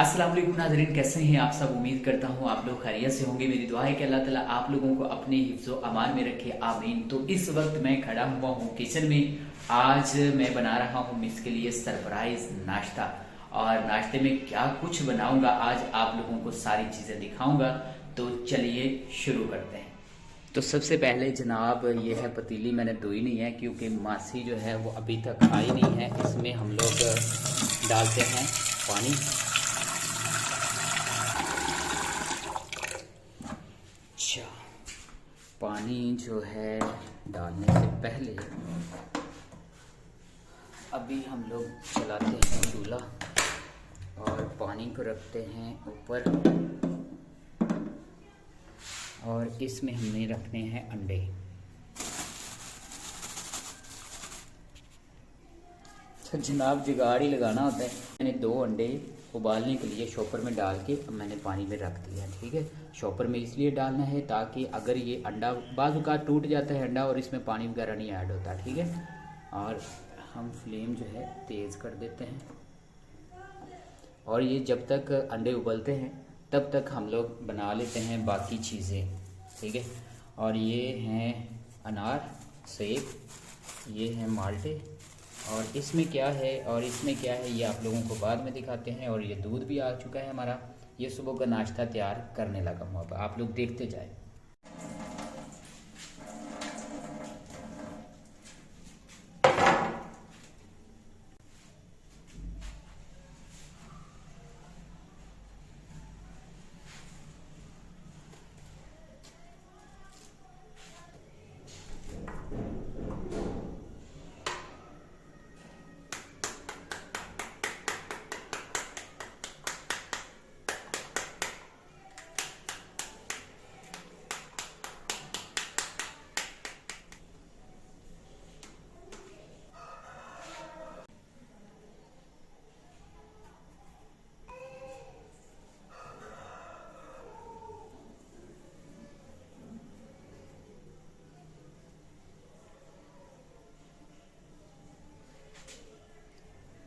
अस्सलाम वालेकुम नाज़रीन, कैसे हैं आप सब। उम्मीद करता हूँ आप लोग खैरियत से होंगे। मेरी दुआ है कि अल्लाह ताला आप लोगों को अपने हिफ्ज़ो अमान में रखे, आमीन। तो इस वक्त मैं खड़ा हुआ हूँ किचन में। आज मैं बना रहा हूँ मिस के लिए सरप्राइज नाश्ता, और नाश्ते में क्या कुछ बनाऊंगा आज आप लोगों को सारी चीज़ें दिखाऊंगा। तो चलिए शुरू करते हैं। तो सबसे पहले जनाब ये है पतीली, मैंने धोई नहीं है क्योंकि मासी जो है वो अभी तक आई नहीं है। इसमें हम लोग डालते हैं पानी। अच्छा, पानी जो है डालने से पहले अभी हम लोग चलाते हैं चूल्हा और पानी को रखते हैं ऊपर, और इसमें हमने रखने हैं अंडे। तो जनाब जुगाड़ ही लगाना होता है। मैंने 2 अंडे उबालने के लिए शॉपर में डाल के अब मैंने पानी में रख दिया। ठीक है, शॉपर में इसलिए डालना है ताकि अगर ये अंडा बाज़ औक़ात टूट जाता है अंडा और इसमें पानी वगैरह नहीं ऐड होता। ठीक है, और हम फ्लेम जो है तेज़ कर देते हैं, और ये जब तक अंडे उबलते हैं तब तक हम लोग बना लेते हैं बाकी चीज़ें। ठीक है, और ये हैं अनार, सेब, ये हैं माल्टे, और इसमें क्या है और इसमें क्या है ये आप लोगों को बाद में दिखाते हैं। और ये दूध भी आ चुका है हमारा। ये सुबह का नाश्ता तैयार करने लगा हूँ, अब आप लोग देखते जाए।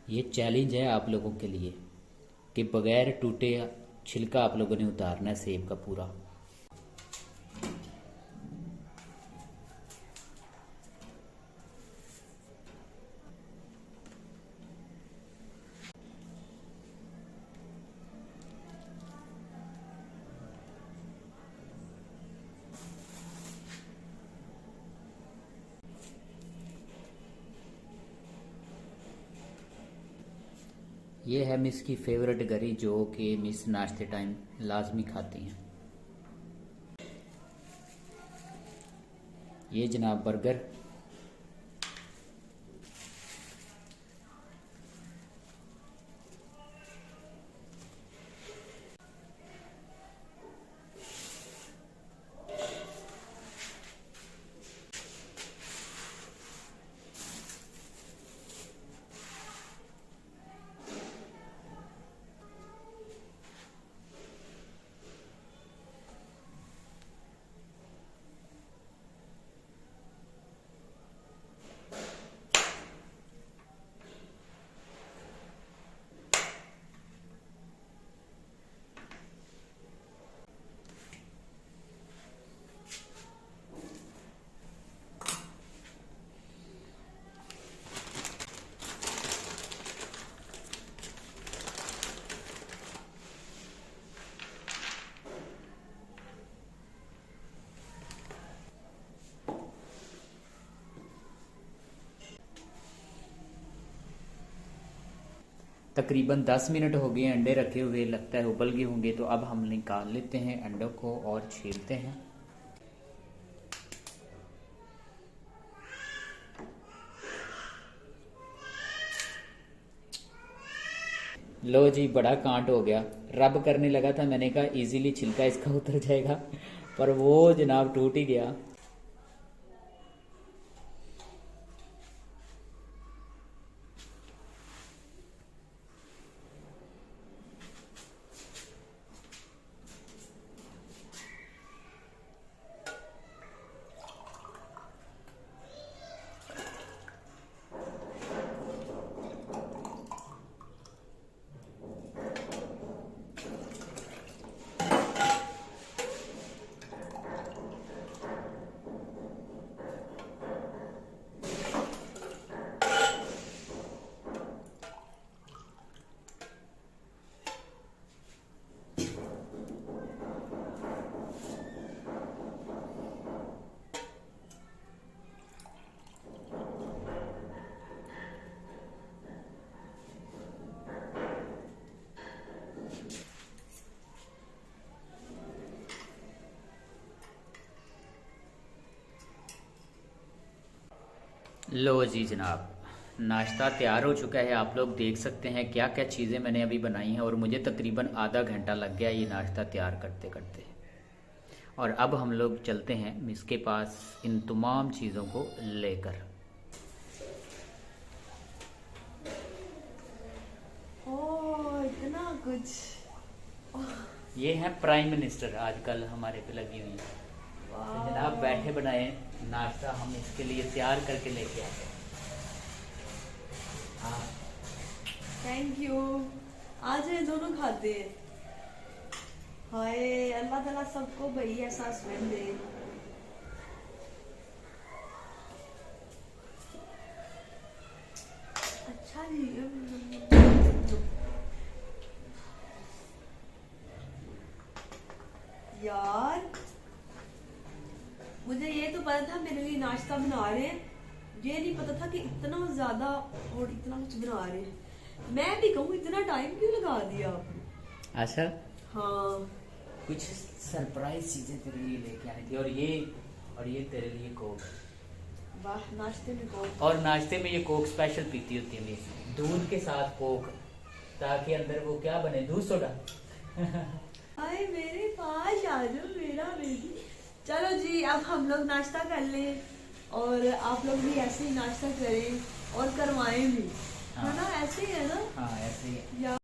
ये चैलेंज है आप लोगों के लिए कि बगैर टूटे छिलका आप लोगों ने उतारना है सेब का पूरा। ये है मिस की फेवरेट गरी जो कि मिस नाश्ते टाइम लाजमी खाती हैं। ये जनाब बर्गर, तकरीबन 10 मिनट हो गए अंडे रखे हुए, लगता है उबल गए होंगे। तो अब हम निकाल लेते हैं अंडों को और छीलते हैं। लो जी, बड़ा कांट हो गया। रब करने लगा था, मैंने कहा इजीली छिलका इसका उतर जाएगा, पर वो जनाब टूट ही गया। लो जी जनाब, नाश्ता तैयार हो चुका है। आप लोग देख सकते हैं क्या क्या चीज़ें मैंने अभी बनाई हैं और मुझे तकरीबन आधा घंटा लग गया ये नाश्ता तैयार करते करते। और अब हम लोग चलते हैं मिस के पास इन तमाम चीज़ों को लेकर। ओह इतना कुछ। ये हैं प्राइम मिनिस्टर, आजकल हमारे पे लगी हुई है। तो जनाब बैठे बनाए नाश्ता हम इसके लिए तैयार करके लेके आते हैं। हाँ थैंक यू। आज ये दोनों खाते हैं। हाय अल्लाह ताला सबको भाई ऐसा हस्बैंड दे। अच्छा जी। यार मुझे ये तो पता था मेरे लिए नाश्ता बना रहे हैं, ये नहीं पता था कि इतना ज्यादा और इतना कुछ बना रहे हैं। मैं भी कहूँ इतना टाइम क्यों लगा दिया आपने। अच्छा, हाँ कुछ सरप्राइज चीज़ें तेरे लिए लेके आनी थी। और ये तेरे लिए कोक। वाह नाश्ते में कोक। और नाश्ते में ये कोक स्पेशल पीती होती है मिस, दूध के साथ कोक, ताकि अंदर वो क्या बने, दूध सोडा। हाय मेरे पास आ जाओ मेरा बेबी। चलो जी अब हम लोग नाश्ता कर लें और आप लोग भी ऐसे ही नाश्ता करें और करवाएं भी। हाँ। है ना, ऐसे ही है ना। हाँ ऐसे ही है। या